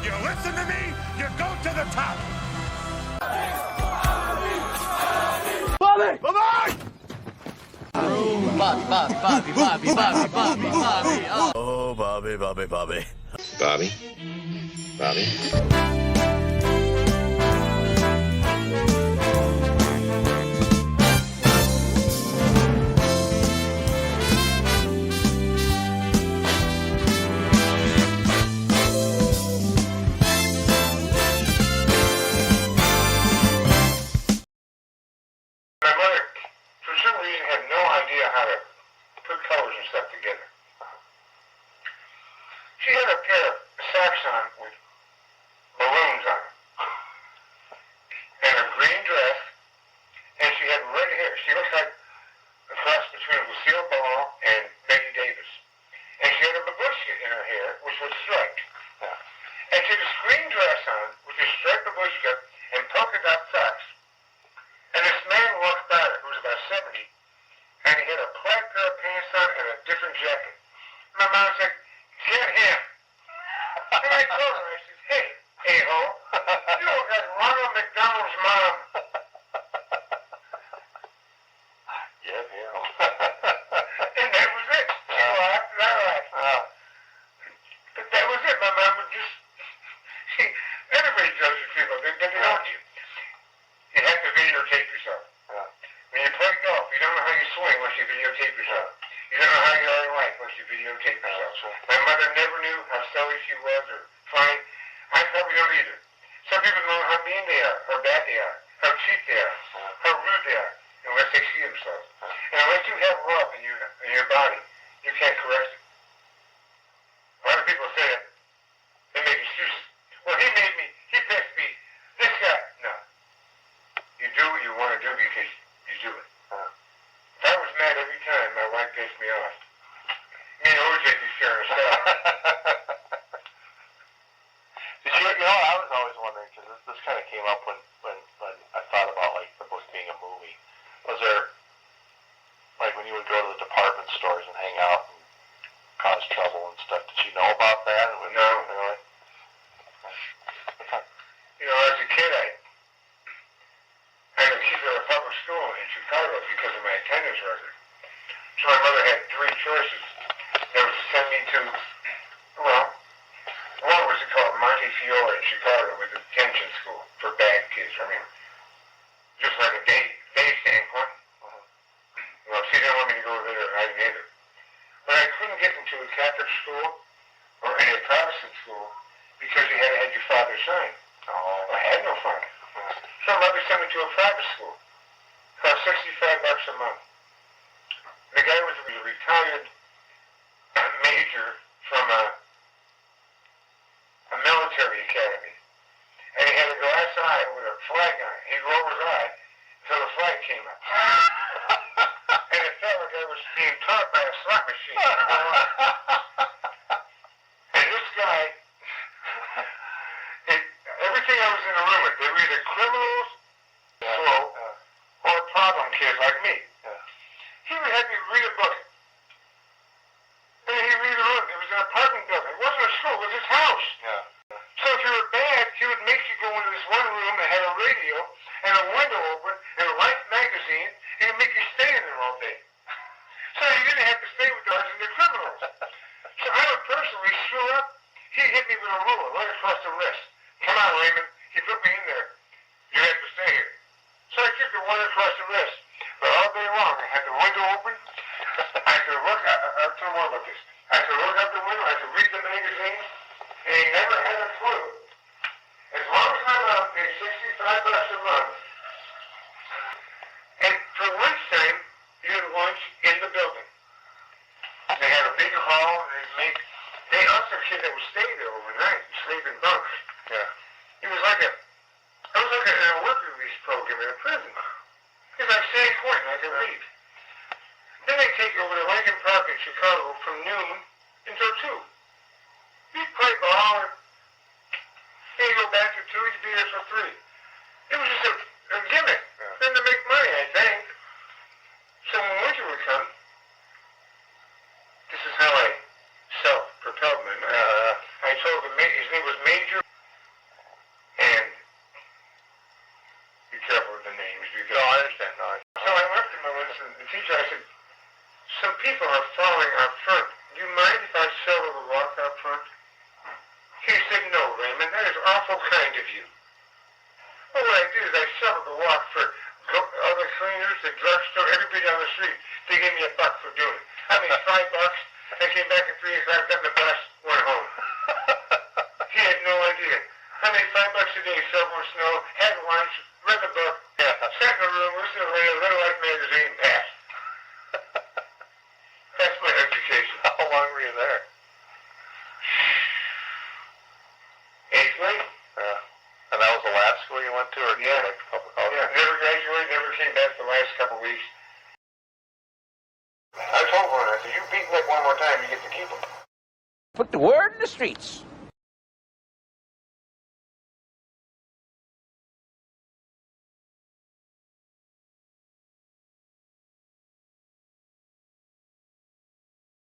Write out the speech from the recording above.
You listen to me, you go to the top. Bobby! Bye-bye! Bobby. Oh, Bobby. Bobby? My mother, for some reason, had no idea how to put colors and stuff together. She had a pair of socks on with balloons on them, and a green dress, and she had red hair. She looked like a cross between Lucille Ball and Betty Davis. And she had a babushka in her hair, which was striped. And she had a green dress on with a striped babushka and polka dot socks. And this man walked by her, who was about 70, and he had a plaid pair of pants on and a different jacket. My mom said, "Get him." And I told her, I said, "Hey, a-hole, you look like Ronald McDonald's mom." Get him. And that was it. She laughed and I laughed. But that was it. My mom would just, everybody judges people, but they don't you. You have to videotape yourself. When you play golf, you don't know how you swing unless you videotape yourself. You don't know how you are in life unless you videotape yourself. My mother never knew how silly she was or funny. I probably don't either. Some people don't know how mean they are, how bad they are, how cheap they are, how rude they are, unless they see themselves. And unless you have love in your body, you can't correct it. A lot of people say it. They make excuses. Well, he pissed me. This guy. No. You do what you want to do because you do it. If I was mad every time my wife pissed me off, me and OJ would be sharing a cell. Did you know, I was always wondering, because this kind of came up when I thought about, like, the book being a movie. Was there, like, when you would go to the department stores and hang out and cause trouble and stuff, did you know about that? No. Really? You know, as a kid, I was kicked out of public school in Chicago because of my attendance record. So my mother had three choices. There was to send me to, well, one was called Montefiore in Chicago, with a detention school for bad kids. I mean, just like a day standpoint. Well, she didn't want me to go there, and I didn't either. But I couldn't get into a Catholic school or any Protestant school because you had to have your father's sign. I had no father. So my mother sent me to a private school. Cost $65 a month. The guy was a retired major from a military academy. And he had a glass eye with a flag on it. He'd roll his eye until the flag came up. And it felt like I was being taught by a slot machine. And this guy, everything I was in the room with, they were either criminals, slow, or problem kids like me. He would have me read a book. And he'd read a book. It was an apartment building. It wasn't a school, it was his house. So if you were bad, he would make you go into this one room that had a radio and a window open and a Life magazine, and he'd make you stay in there all day. So you didn't have to stay with the others and the criminals. So I would personally screw up. He'd hit me with a ruler right across the wrist. "Come on, Raymond." He put me in there. "You have to stay here." So I took the one across the wrist. But all day long, I had the window open. I could look out. I'll tell more about this. I could look out the window. I could read the magazine. And he never had a clue. As long as I'm out, paid $65 a month. And for lunchtime, you had lunch in the building. They had a big hall, and they also had kids that would stay there overnight and sleep in bunks. It was like a work release program in a prison. It's like San Quentin, I could read. Then they take you over to Lincoln Park in Chicago from noon until 2. You'd play ball, and then you go back to 2, you'd be there till 3. It was just a gimmick. Then to make money, I think. So when winter would come, this is how I self-propelled me. I told him, his name was Major teacher, I said, some people are falling out front. Do you mind if I shovel the walk out front? He said, no, Raymond, that is awful kind of you. Well, what I did is I shoveled the walk for other cleaners, the drugstore, everybody on the street. They gave me $1 for doing it. I made $5. I came back at 3 o'clock, got in the bus, went home. He had no idea. I made $5 a day shoveling snow, had lunch, read the book, sat in a room, listened to the radio, read a Life magazine, passed. That's my education. How long were you there? 8th grade? And that was the last school you went to, or Yeah. like public college? Yeah, never graduated, never came back the last couple weeks. I told one, I said, you beat Nick one more time, you get to keep him. Put the word in the streets.